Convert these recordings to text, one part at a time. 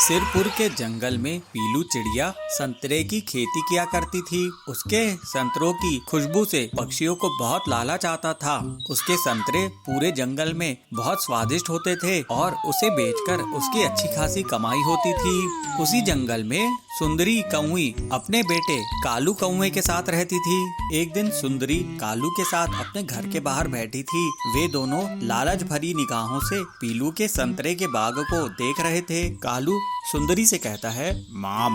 सिरपुर के जंगल में पीलू चिड़िया संतरे की खेती किया करती थी। उसके संतरों की खुशबू से पक्षियों को बहुत लालच आता था। उसके संतरे पूरे जंगल में बहुत स्वादिष्ट होते थे और उसे बेचकर उसकी अच्छी खासी कमाई होती थी। उसी जंगल में सुंदरी कौवी अपने बेटे कालू कौवे के साथ रहती थी। एक दिन सुंदरी कालू के साथ अपने घर के बाहर बैठी थी। वे दोनों लालच भरी निगाहों से पीलू के संतरे के बाग को देख रहे थे। कालू सुंदरी से कहता है, माँ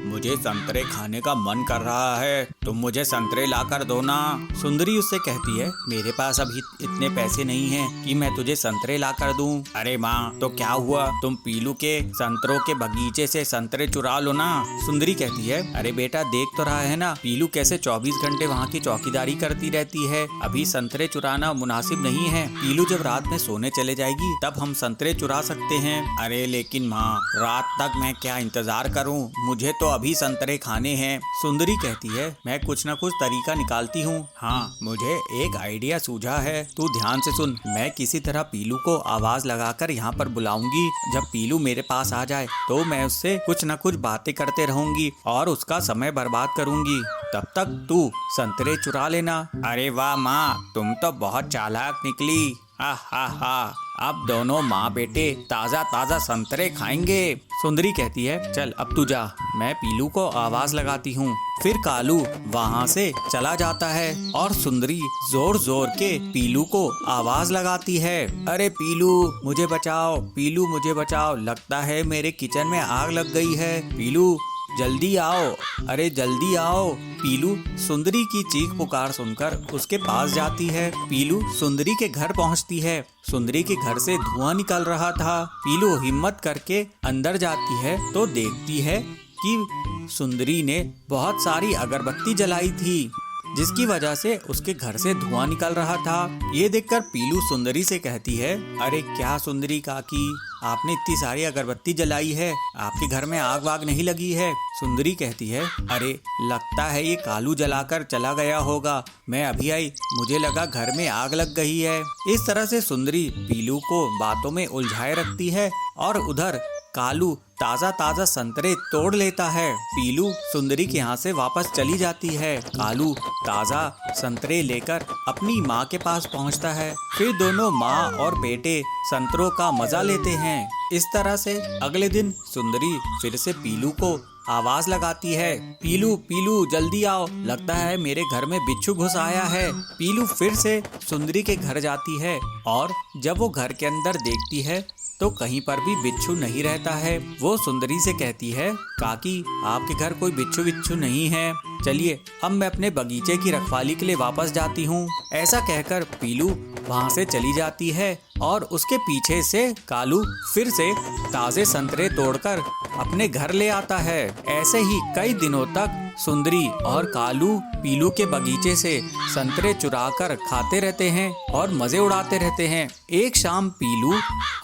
मुझे संतरे खाने का मन कर रहा है, तुम मुझे संतरे ला कर दो ना। सुंदरी उससे कहती है, मेरे पास अभी इतने पैसे नहीं हैं कि मैं तुझे संतरे ला कर दूं। अरे माँ तो क्या हुआ, तुम पीलू के संतरों के बगीचे से संतरे चुरा लो ना। सुंदरी कहती है, अरे बेटा देख तो रहा है ना पीलू कैसे 24 घंटे वहाँ की चौकीदारी करती रहती है। अभी संतरे चुराना मुनासिब नहीं है। पीलू जब रात में सोने चले जाएगी तब हम संतरे चुरा सकते हैं। अरे लेकिन माँ रात तक मैं क्या इंतजार करूं, मुझे तो अभी संतरे खाने हैं। सुंदरी कहती है, मैं कुछ न कुछ तरीका निकालती हूँ। हाँ मुझे एक आइडिया सूझा है, तू ध्यान से सुन। मैं किसी तरह पीलू को आवाज लगाकर यहाँ पर बुलाऊंगी। जब पीलू मेरे पास आ जाए तो मैं उससे कुछ न कुछ बातें करते रहूंगी और उसका समय बर्बाद करूंगी। तब तक तू संतरे चुरा लेना। अरे वाह माँ, तुम तो बहुत चालाक निकली। हा अब दोनों माँ बेटे ताजा ताजा संतरे खाएंगे। सुंदरी कहती है, चल अब तू जा, मैं पीलू को आवाज लगाती हूँ। फिर कालू वहाँ से चला जाता है और सुंदरी जोर जोर के पीलू को आवाज लगाती है, अरे पीलू मुझे बचाओ, पीलू मुझे बचाओ, लगता है मेरे किचन में आग लग गई है, पीलू जल्दी आओ, अरे जल्दी आओ। पीलू सुंदरी की चीख पुकार सुनकर उसके पास जाती है। पीलू सुंदरी के घर पहुंचती है। सुंदरी के घर से धुआं निकल रहा था। पीलू हिम्मत करके अंदर जाती है तो देखती है कि सुंदरी ने बहुत सारी अगरबत्ती जलाई थी, जिसकी वजह से उसके घर से धुआं निकल रहा था। ये देखकर पीलू सुंदरी से कहती है, अरे क्या सुंदरी काकी, आपने इतनी सारी अगरबत्ती जलाई है, आपके घर में आग वाग नहीं लगी है? सुंदरी कहती है, अरे लगता है ये कालू जलाकर चला गया होगा, मैं अभी आई, मुझे लगा घर में आग लग गई है। इस तरह से सुंदरी पीलू को बातों में उलझाए रखती है और उधर कालू ताजा ताजा संतरे तोड़ लेता है। पीलू सुंदरी के यहाँ से वापस चली जाती है। कालू ताजा संतरे लेकर अपनी माँ के पास पहुँचता है। फिर दोनों माँ और बेटे संतरों का मजा लेते हैं। इस तरह से अगले दिन सुंदरी फिर से पीलू को आवाज लगाती है, पीलू पीलू जल्दी आओ, लगता है मेरे घर में बिच्छू घुस आया है। पीलू फिर से सुंदरी के घर जाती है और जब वो घर के अंदर देखती है तो कहीं पर भी बिच्छू नहीं रहता है। वो सुंदरी से कहती है, काकी आपके घर कोई बिच्छू बिच्छू नहीं है, चलिए अब मैं अपने बगीचे की रखवाली के लिए वापस जाती हूँ। ऐसा कहकर पीलू वहाँ से चली जाती है और उसके पीछे से कालू फिर से ताजे संतरे तोड़कर अपने घर ले आता है। ऐसे ही कई दिनों तक सुंदरी और कालू पीलू के बगीचे से संतरे चुराकर खाते रहते हैं और मजे उड़ाते रहते हैं। एक शाम पीलू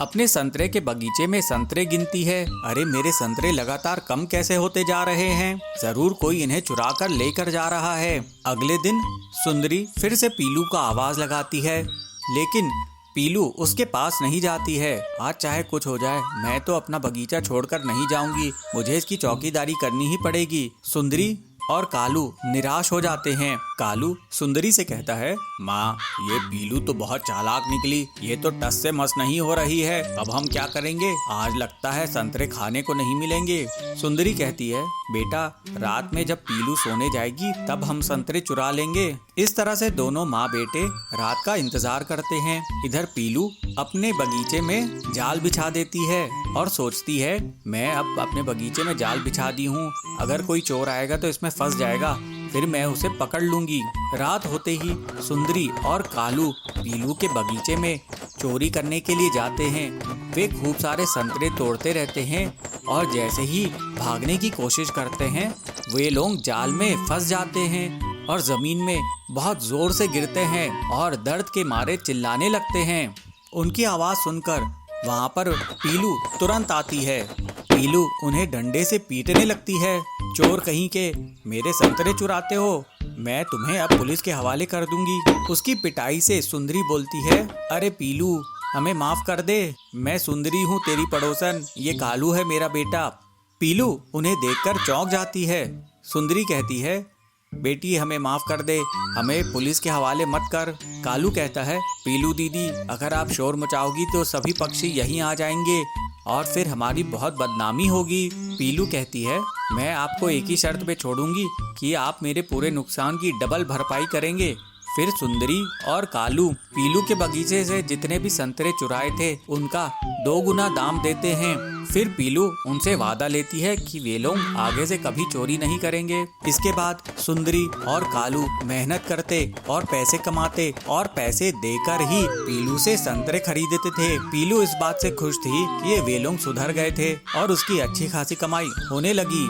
अपने संतरे के बगीचे में संतरे गिनती है। अरे मेरे संतरे लगातार कम कैसे होते जा रहे हैं, जरूर कोई इन्हें चुरा कर लेकर जा रहा है। अगले दिन सुंदरी फिर से पीलू को आवाज लगाती है, लेकिन पीलू उसके पास नहीं जाती है। आज चाहे कुछ हो जाए मैं तो अपना बगीचा छोड़कर नहीं जाऊंगी, मुझे इसकी चौकीदारी करनी ही पड़ेगी। सुंदरी और कालू निराश हो जाते हैं। कालू सुंदरी से कहता है, माँ ये पीलू तो बहुत चालाक निकली, ये तो टस से मस नहीं हो रही है, अब हम क्या करेंगे, आज लगता है संतरे खाने को नहीं मिलेंगे। सुंदरी कहती है, बेटा रात में जब पीलू सोने जाएगी तब हम संतरे चुरा लेंगे। इस तरह से दोनों माँ बेटे रात का इंतजार करते हैं। इधर पीलू अपने बगीचे में जाल बिछा देती है और सोचती है, मैं अब अपने बगीचे में जाल बिछा दी हूँ, अगर कोई चोर आएगा तो इसमें फंस जाएगा, फिर मैं उसे पकड़ लूंगी। रात होते ही सुंदरी और कालू पीलू के बगीचे में चोरी करने के लिए जाते हैं। वे खूब सारे संतरे तोड़ते रहते हैं और जैसे ही भागने की कोशिश करते हैं वे लोग जाल में फंस जाते हैं और जमीन में बहुत जोर से गिरते हैं और दर्द के मारे चिल्लाने लगते हैं। उनकी आवाज सुनकर वहाँ पर पीलू तुरंत आती है। पीलू उन्हें डंडे से पीटने लगती है, चोर कहीं के, मेरे संतरे चुराते हो, मैं तुम्हें अब पुलिस के हवाले कर दूंगी। उसकी पिटाई से सुंदरी बोलती है, अरे पीलू हमें माफ कर दे। मैं सुंदरी हूँ तेरी पड़ोसन, ये कालू है मेरा बेटा। पीलू उन्हें देखकर चौंक जाती है। सुंदरी कहती है, बेटी हमें माफ कर दे, हमें पुलिस के हवाले मत कर। कालू कहता है, पीलू दीदी अगर आप शोर मचाओगी तो सभी पक्षी यहीं आ जाएंगे और फिर हमारी बहुत बदनामी होगी। पीलू कहती है, मैं आपको एक ही शर्त पे छोड़ूंगी कि आप मेरे पूरे नुकसान की डबल भरपाई करेंगे। फिर सुंदरी और कालू पीलू के बगीचे से जितने भी संतरे चुराए थे उनका 2 गुना दाम देते हैं। फिर पीलू उनसे वादा लेती है कि वे लोग आगे से कभी चोरी नहीं करेंगे। इसके बाद सुंदरी और कालू मेहनत करते और पैसे कमाते और पैसे देकर ही पीलू से संतरे खरीदते थे। पीलू इस बात से खुश थी कि ये वे लोग सुधर गए थे और उसकी अच्छी खासी कमाई होने लगी।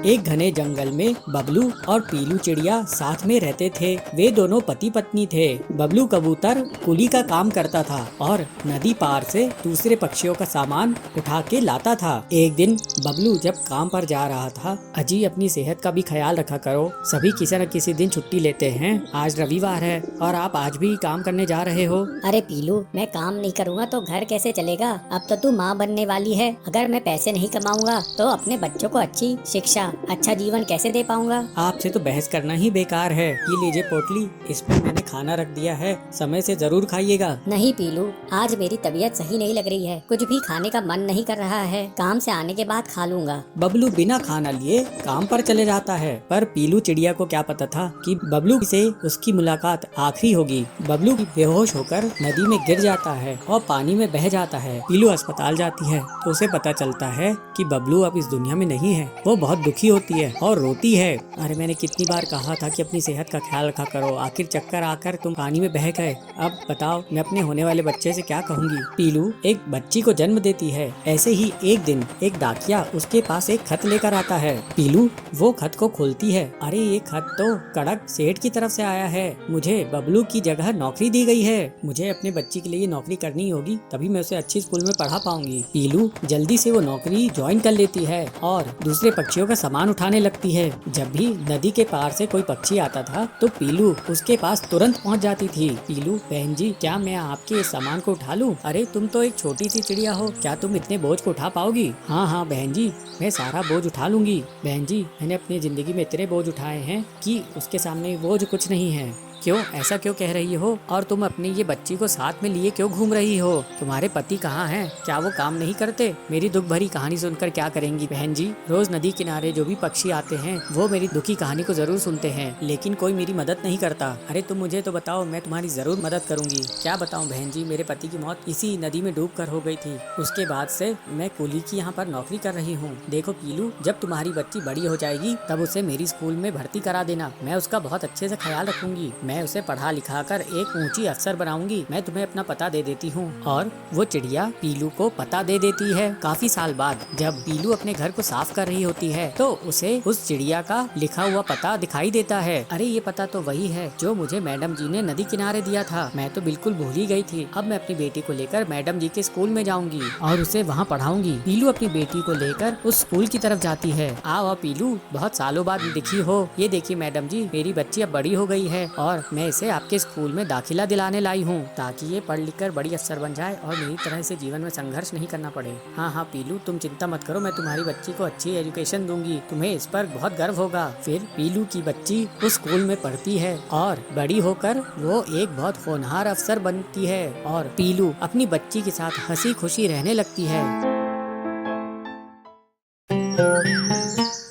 एक घने जंगल में बबलू और पीलू चिड़िया साथ में रहते थे। वे दोनों पति पत्नी थे। बबलू कबूतर कुली का काम करता था और नदी पार से दूसरे पक्षियों का सामान उठा के लाता था। एक दिन बबलू जब काम पर जा रहा था, अजी अपनी सेहत का भी ख्याल रखा करो, सभी किसी न किसी दिन छुट्टी लेते हैं, आज रविवार है और आप आज भी काम करने जा रहे हो। अरे पीलू, मैं काम नहीं करूँगा तो घर कैसे चलेगा? अब तो तू माँ बनने वाली है, अगर मैं पैसे नहीं कमाऊंगा तो अपने बच्चों को अच्छी शिक्षा, अच्छा जीवन कैसे दे पाऊंगा? आपसे तो बहस करना ही बेकार है। ये लीजिए पोटली, इसमें मैंने खाना रख दिया है, समय से जरूर खाइएगा। नहीं पीलू, आज मेरी तबीयत सही नहीं लग रही है, कुछ भी खाने का मन नहीं कर रहा है, काम से आने के बाद खा लूंगा। बबलू बिना खाना लिए काम पर चले जाता है, पर पीलू चिड़िया को क्या पता था कि बबलू से उसकी मुलाकात आखिरी होगी। बबलू बेहोश होकर नदी में गिर जाता है और पानी में बह जाता है। पीलू अस्पताल जाती है तो उसे पता चलता है कि बबलू अब इस दुनिया में नहीं है। वो बहुत दुखी होती है और रोती है। अरे मैंने कितनी बार कहा था कि अपनी सेहत का ख्याल रखा करो, आखिर चक्कर आकर तुम पानी में बह गए। अब बताओ मैं अपने होने वाले बच्चे से क्या कहूँगी। पीलू एक बच्ची को जन्म देती है। ऐसे ही एक दिन एक डाकिया उसके पास एक खत लेकर आता है। पीलू वो खत को खोलती है। अरे ये खत तो कड़क सेठ की तरफ से आया है, मुझे बबलू की जगह नौकरी दी गई है। मुझे अपने बच्ची के लिए नौकरी करनी होगी, तभी मैं उसे अच्छी स्कूल में पढ़ा पाऊंगी। पीलू जल्दी से वो नौकरी ज्वाइन कर लेती है और दूसरे पक्षियों का सामान उठाने लगती है। जब भी नदी के पार से कोई पक्षी आता था तो पीलू उसके पास तुरंत पहुंच जाती थी। पीलू, बहन जी क्या मैं आपके सामान को उठा लूं? अरे तुम तो एक छोटी सी चिड़िया हो, क्या तुम इतने बोझ को उठा पाओगी? हाँ हाँ बहन जी, मैं सारा बोझ उठा लूंगी। बहन जी मैंने अपनी जिंदगी में इतने बोझ उठाए हैं कि उसके सामने बोझ कुछ नहीं है। क्यों ऐसा क्यों कह रही हो? और तुम अपनी ये बच्ची को साथ में लिए क्यों घूम रही हो? तुम्हारे पति कहाँ हैं? क्या वो काम नहीं करते? मेरी दुख भरी कहानी सुनकर क्या करेंगी बहन जी? रोज नदी किनारे जो भी पक्षी आते हैं वो मेरी दुखी कहानी को जरूर सुनते हैं, लेकिन कोई मेरी मदद नहीं करता। अरे तुम मुझे तो बताओ, मैं तुम्हारी जरूर मदद करूंगी। क्या बताऊं बहन जी, मेरे पति की मौत इसी नदी में डूब कर हो गई थी। उसके बाद से मैं कुली की यहाँ पर नौकरी कर रही हूँ। देखो पीलू, जब तुम्हारी बच्ची बड़ी हो जाएगी तब उसे मेरी स्कूल में भर्ती करा देना, मैं उसका बहुत अच्छे से ख्याल रखूंगी। मैं उसे पढ़ा लिखा कर एक ऊंची अफसर बनाऊंगी। मैं तुम्हें अपना पता दे देती हूँ। और वो चिड़िया पीलू को पता दे देती है। काफी साल बाद जब पीलू अपने घर को साफ कर रही होती है तो उसे उस चिड़िया का लिखा हुआ पता दिखाई देता है। अरे ये पता तो वही है जो मुझे मैडम जी ने नदी किनारे दिया था, मैं तो बिल्कुल भूल ही गई थी। अब मैं अपनी बेटी को लेकर मैडम जी के स्कूल में जाऊंगी और उसे वहाँ पढ़ाऊंगी। पीलू अपनी बेटी को लेकर उस स्कूल की तरफ जाती है। आओ पीलू, बहुत सालों बाद दिखी हो। ये देखिए मैडम जी, मेरी बच्ची अब बड़ी हो गई है और मैं इसे आपके स्कूल में दाखिला दिलाने लाई हूँ ताकि ये पढ़ लिख कर बड़ी अफसर बन जाए और मेरी तरह से जीवन में संघर्ष नहीं करना पड़े। हाँ हाँ पीलू, तुम चिंता मत करो, मैं तुम्हारी बच्ची को अच्छी एजुकेशन दूंगी, तुम्हें इस पर बहुत गर्व होगा। फिर पीलू की बच्ची उस स्कूल में पढ़ती है और बड़ी होकर वो एक बहुत होनहार अफसर बनती है और पीलू अपनी बच्ची के साथ हंसी खुशी रहने लगती है।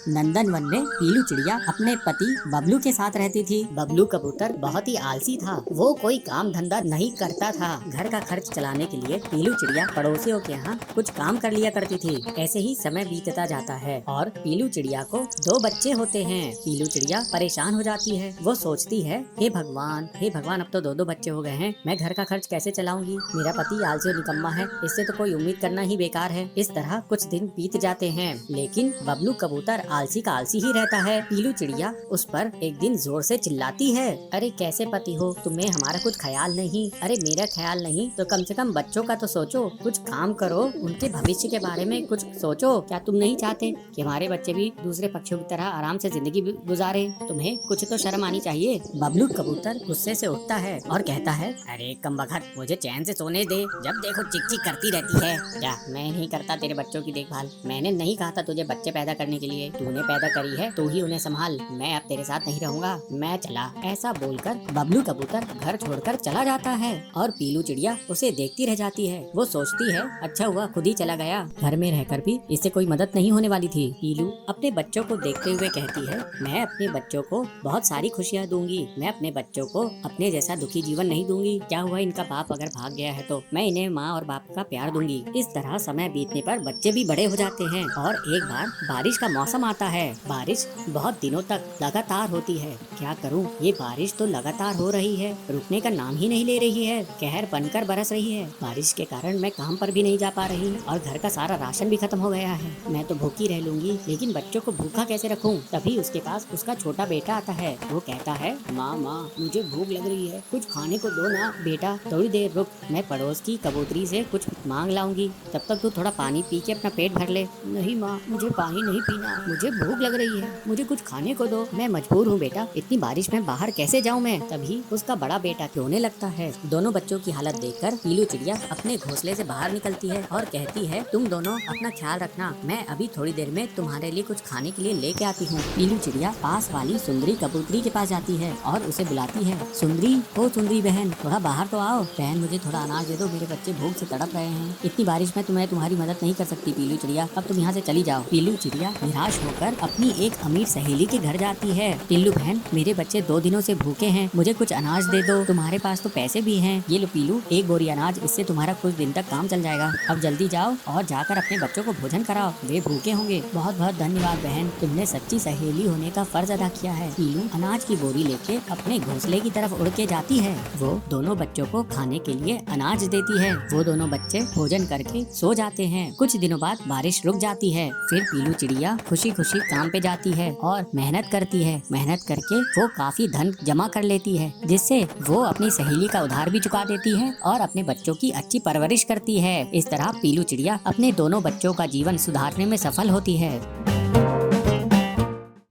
नंदन वन में पीलू चिड़िया अपने पति बबलू के साथ रहती थी। बबलू कबूतर बहुत ही आलसी था, वो कोई काम धंधा नहीं करता था। घर का खर्च चलाने के लिए पीलू चिड़िया पड़ोसियों के यहाँ कुछ काम कर लिया करती थी। ऐसे ही समय बीतता जाता है और पीलू चिड़िया को 2 बच्चे होते हैं। पीलू चिड़िया परेशान हो जाती है। वो सोचती है, हे भगवान अब तो 2 बच्चे हो गए हैं, मैं घर का खर्च कैसे चलाऊंगी? मेरा पति आलसी और निकम्मा है, इससे तो कोई उम्मीद करना ही बेकार है। इस तरह कुछ दिन बीत जाते हैं, लेकिन बबलू कबूतर आलसी अधिक आलसी ही रहता है। पीलू चिड़िया उस पर एक दिन जोर से चिल्लाती है, अरे कैसे पति हो, तुम्हें हमारा कुछ ख्याल नहीं? अरे मेरा ख्याल नहीं तो कम से कम बच्चों का तो सोचो, कुछ काम करो, उनके भविष्य के बारे में कुछ सोचो। क्या तुम नहीं चाहते कि हमारे बच्चे भी दूसरे पक्षियों की तरह आराम से जिंदगी गुजारे? तुम्हें कुछ तो शर्म आनी चाहिए। बबलू कबूतर गुस्से से उठता है और कहता है, अरे कमबख्त, मुझे चैन से सोने दे, जब देखो चिक चिक करती रहती है। क्या मैं नहीं करता तेरे बच्चों की देखभाल? मैंने नहीं कहा था तुझे बच्चे पैदा करने के लिए, तूने पैदा करी है, तू ही उन्हें संभाल, मैं अब तेरे साथ नहीं रहूंगा, मैं चला। ऐसा बोलकर बबलू कबूतर घर छोड़कर चला जाता है और पीलू चिड़िया उसे देखती रह जाती है। वो सोचती है, अच्छा हुआ खुद ही चला गया, घर में रहकर भी इससे कोई मदद नहीं होने वाली थी। पीलू अपने बच्चों को देखते हुए कहती है, मैं अपने बच्चों को बहुत सारी खुशियाँ दूंगी, मैं अपने बच्चों को अपने जैसा दुखी जीवन नहीं दूंगी। क्या हुआ, इनका बाप अगर भाग गया है तो मैं इन्हें माँ और बाप का प्यार दूंगी। इस तरह समय बीतने पर बच्चे भी बड़े हो जाते हैं और एक बार बारिश का मौसम आता है। बारिश बहुत दिनों तक लगातार होती है। क्या करूं, ये बारिश तो लगातार हो रही है, रुकने का नाम ही नहीं ले रही है, कहर बनकर बरस रही है। बारिश के कारण मैं काम पर भी नहीं जा पा रही और घर का सारा राशन भी खत्म हो गया है। मैं तो भूखी रह लूंगी, लेकिन बच्चों को भूखा कैसे रखूं? तभी उसके पास उसका छोटा बेटा आता है। वो कहता है, माँ मुझे भूख लग रही है, कुछ खाने को दो ना। बेटा थोड़ी देर रुक, मैं पड़ोस की कबूतरी से कुछ मांग लाऊंगी, तब तक तू थोड़ा पानी पी के अपना पेट भर ले। नहीं माँ, मुझे पानी नहीं पीना, मुझे भूख लग रही है, मुझे कुछ खाने को दो। मैं मजबूर हूँ बेटा, इतनी बारिश में बाहर कैसे जाऊँ मैं? तभी उसका बड़ा बेटा रोने लगता है। दोनों बच्चों की हालत देखकर पीलू चिड़िया अपने घोंसले से बाहर निकलती है और कहती है, तुम दोनों अपना ख्याल रखना, मैं अभी थोड़ी देर में तुम्हारे लिए कुछ खाने के लिए लेके आती हूँ। पीलू चिड़िया पास वाली सुंदरी कबूतरी के पास जाती है और उसे बुलाती है, सुंदरी, ओ सुंदरी बहन, थोड़ा बाहर तो आओ। बहन मुझे थोड़ा अनाज दे दो, मेरे बच्चे भूख से तड़प रहे हैं। इतनी बारिश में तुम्हें तुम्हारी मदद नहीं कर सकती पीलू चिड़िया, अब तुम यहाँ से चली जाओ। पीलू चिड़िया निराश होकर अपनी एक अमीर सहेली के घर जाती है। पीलू बहन, मेरे बच्चे 2 दिनों से भूखे हैं, मुझे कुछ अनाज दे दो, तुम्हारे पास तो पैसे भी हैं। ये लो पीलू, एक बोरी अनाज, इससे तुम्हारा कुछ दिन तक काम चल जाएगा। अब जल्दी जाओ और जाकर अपने बच्चों को भोजन कराओ, वे भूखे होंगे। बहुत बहुत धन्यवाद बहन, तुमने सच्ची सहेली होने का फर्ज अदा किया है। पीलू अनाज की बोरी लेके अपने घोंसले की तरफ उड़ के जाती है। वो दोनों बच्चों को खाने के लिए अनाज देती है। वो दोनों बच्चे भोजन करके सो जाते हैं। कुछ दिनों बाद बारिश रुक जाती है। फिर पीलू चिड़िया खुशी खुशी काम पे जाती है और मेहनत करती है। मेहनत करके वो काफी धन जमा कर लेती है, जिससे वो अपनी सहेली का उधार भी चुका देती है और अपने बच्चों की अच्छी परवरिश करती है। इस तरह पीलू चिड़िया अपने दोनों बच्चों का जीवन सुधारने में सफल होती है।